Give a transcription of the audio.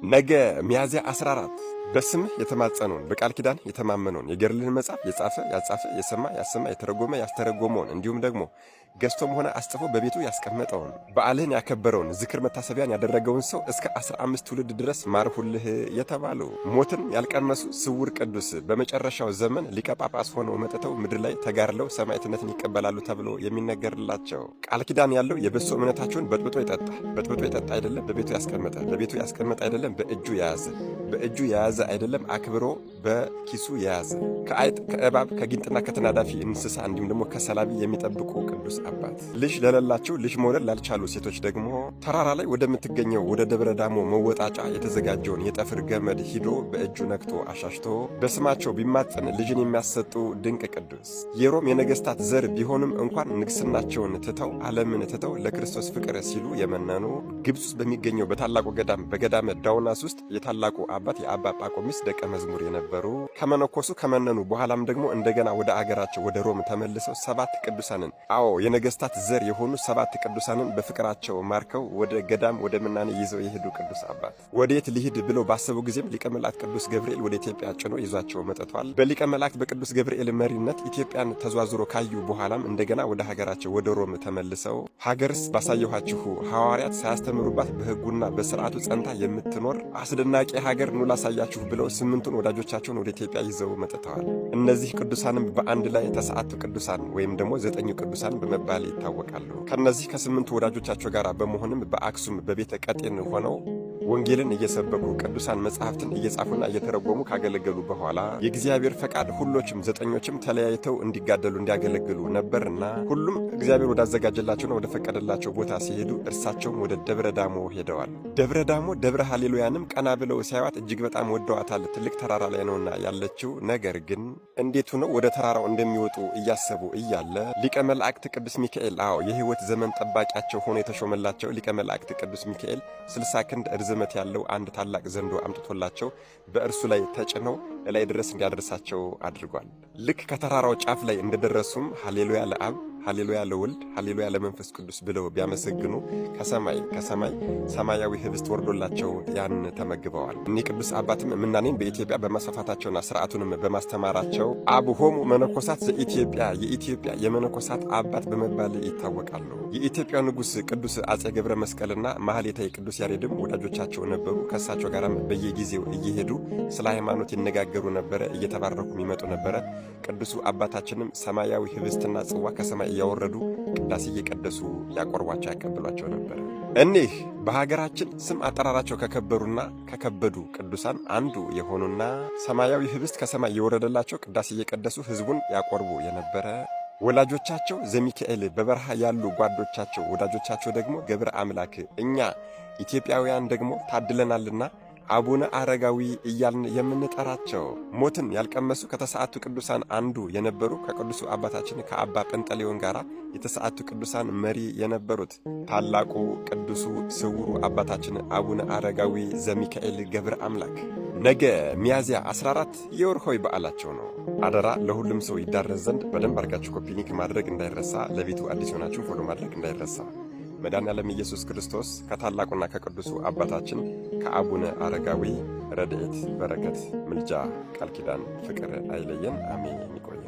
ነገ ሚያዝያ 14 በስምህ የተማጸነውን በቃል ኪዳን የተማመነውን የገድልህን መጽሐፍ የጻፈ ያጻፈ የሰማ ያሰማ የተረጎመ ያስተረጎመውን እንዲሁም ደግሞ ገዝቶም ሆነ አስጥፎ በቤቱ ያስቀመጠውን በዓልህን ያከበረውን ዝክር መታሰቢያን ያደረገውን ሰው እስከ 15 ትውልድ ድረስ ማርሁልህ የተባሉ ሞትን ያልቀመሱ ስውር ቅዱስ በመጨረሻው ዘመን ሊቀ ጳጳስ ሆነው መጥተው ምድር ላይ ተጋድለው ሰማዕትነትን ይቀበላሉ ተብሎ የሚነገርላቸው ቃል ኪዳን ያለው የበሶ እምነታቸውን በጥብጦ ይጠጣ አይደለም በቤቱ ያስቀመጠ በቤቱ ያስቀመጠ አይደለም በእጁ የያዘ በእጁ የያዘ አይደለም አክብሮ በኪሱ የያዘ ከአይጥ ከእባብ ከጊንጥና ከተናዳፊ እንስሳ እንዲሁም ደግሞ ከሰላቢ የሚጠብቁ ቅዱስ አባት ልጅ ለሌላቸው ልጅ መውለድ ላልቻሉ ሴቶች ደግሞ ተራራ ላይ ወደምትገኘው ወደ ደብረ ዳሞ መወጣጫ የተዘጋጀውን የጠፍር ገመድ ሂዶ በእጁ ነክቶ አሻሽቶ በስማቸው ቢማጸን ልጅን የሚያሰጡ ድንቅ ቅዱስ የሮም የነገስታት ዘር ቢሆንም እንኳን ንግስናቸውን ትተው ዓለምን ትተው ለክርስቶስ ፍቅር ሲሉ የመነኑ ግብጽ ውስጥ በሚገኘው በታላቁ ገዳም በገዳመ ዳውናስ ውስጥ የታላቁ አባት የአባ ጳቆሚስ ደቀ መዝሙር የነበሩ ከመነኮሱ ከመነኑ በኋላም ደግሞ እንደገና ወደ አገራቸው ወደ ሮም ተመልሰው 7 ቅዱሳንን የነገስታት ዘር የሆኑ 7 ቅዱሳንን በፍቅራቸው ማርከው ወደ ገዳም ወደ ምናኔ ይዘው የሄዱ ቅዱስ አባት ወዴት ሊሄድ ብለው ባሰቡ ጊዜም ሊቀ መላእክት ቅዱስ ገብርኤል ወደ ኢትዮጵያ ጭኖ ይዟቸው መጥቷል። በሊቀ መላእክት በቅዱስ ገብርኤል መሪነት ኢትዮጵያን ተዟዙሮ ካዩ በኋላም እንደገና ወደ ሀገራቸው ወደ ሮም ተመልሰው ሀገርስ ባሳየኋችሁ ሐዋርያት ሳያስተምሩባት በሕጉና በሥርዓቱ ጸንታ የምትኖር አስደናቂ ሀገር ኑ ላሳያችሁ ብለው 8ቱን ወዳጆቻቸውን ወደ ኢትዮጵያ ይዘው መጥተዋል። እነዚህ ቅዱሳንም በአንድ ላይ 9 ቅዱሳን ወይም ደግሞ 9 ቅዱሳን በመባል ይታወቃሉ። ከነዚህ ከ8 ወዳጆቻቸው ጋር በመሆንም በአክሱም በቤተ ቀጤን ሆነው ወንጌልን እየሰበኩ ቅዱሳን መጻሕፍትን እየጻፉና እየተረጎሙ ካገለገሉ በኋላ የእግዚአብሔር ፈቃድ ሁሎችም 9ኞችም ተለያይተው እንዲጋደሉ እንዲያገለግሉ ነበርና ሁሉም እግዚአብሔር ወዳዘጋጀላቸውና ወደ ፈቀደላቸው ቦታ ሲሄዱ እርሳቸውም ወደ ደብረ ዳሞ ሄደዋል። ደብረ ዳሞ ደብረ ሃሌሉያንም ቀና ብለው ሲያዩት እጅግ በጣም ወደዋታል። ትልቅ ተራራ ላይ ነውና ያለችው። ነገር ግን እንዴት ሆነው ወደ ተራራው እንደሚወጡ እያሰቡ እያለ ሊቀ መላእክት ቅዱስ ሚካኤል የሕይወት ዘመን ጠባቂያቸው ሆኖ የተሾመላቸው ሊቀ መላእክት ቅዱስ ሚካኤል 60 ክንድ ርዝመት ያለው አንድ ታላቅ ዘንዶ አምጥቶላቸው በእርሱ ላይ ተጭነው ላይ ድረስ እንዲያደርሳቸው አድርጓል። ልክ ከተራራው ጫፍ ላይ እንደደረሱም ሃሌሉያ ለአብ ሃሌሉያ ለወልድ ሃሌሉያ ለመንፈስ ቅዱስ ብለው ቢያመሰግኑ ከሰማይ ሰማያዊ ህብስት ወርዶላቸው ያን ተመግበዋል። እኒህ ቅዱስ አባትም ምናኔን በኢትዮጵያ በማስፋፋታቸውና ስርዓቱንም በማስተማራቸው አብሆሙ መነኮሳት ዘኢትዮጵያ የኢትዮጵያ የመነኮሳት አባት በመባል ይታወቃሉ። የኢትዮጵያ ንጉሥ ቅዱስ አጼ ገብረ መስቀልና ማህሌታይ ቅዱስ ያሬድም ወዳጆቻቸው ነበሩ። ከእሳቸው ጋርም በየጊዜው እየሄዱ ስለ ሃይማኖት ይነጋገሩ ነበረ፣ እየተባረኩም ይመጡ ነበረ። ቅዱሱ አባታችንም ሰማያዊ ህብስትና ጽዋ ከሰማይ እያወረዱ ቅዳሴ እየቀደሱ ያቆርቧቸው ያቀብሏቸው ነበር። እኒህ በሀገራችን ስም አጠራራቸው ከከበሩና ከከበዱ ቅዱሳን አንዱ የሆኑና ሰማያዊ ህብስት ከሰማይ እየወረደላቸው ቅዳሴ እየቀደሱ ህዝቡን ያቆርቡ የነበረ ወላጆቻቸው ዘሚካኤል በበረሃ ያሉ ጓዶቻቸው ወዳጆቻቸው ደግሞ ገብረ አምላክ እኛ ኢትዮጵያውያን ደግሞ ታድለናልና አቡነ አረጋዊ እያልን የምንጠራቸው ሞትን ያልቀመሱ ከተሰዓቱ ቅዱሳን አንዱ የነበሩ ከቅዱሱ አባታችን ከአባ ጰንጠሌዎን ጋር የተሰዓቱ ቅዱሳን መሪ የነበሩት ታላቁ ቅዱሱ ስውሩ አባታችን አቡነ አረጋዊ ዘሚካኤል ገብረ አምላክ ነገ ሚያዝያ 14 የወርኃዊ በዓላቸው ነው። አደራ ለሁሉም ሰው ይዳረስ ዘንድ በደንብ አድርጋችሁ ኮፒ ሊንክ ማድረግ እንዳይረሳ። ለቤቱ አዲስ ሆናችሁ ፎሎ ማድረግ እንዳይረሳ። መድኃኔዓለም ኢየሱስ ክርስቶስ ከታላቁና ከቅዱሱ አባታችን ከአቡነ አረጋዊ ረድኤት፣ በረከት፣ ምልጃ፣ ቃል ኪዳን፣ ፍቅር አይለየን። አሜን። ይቆይ።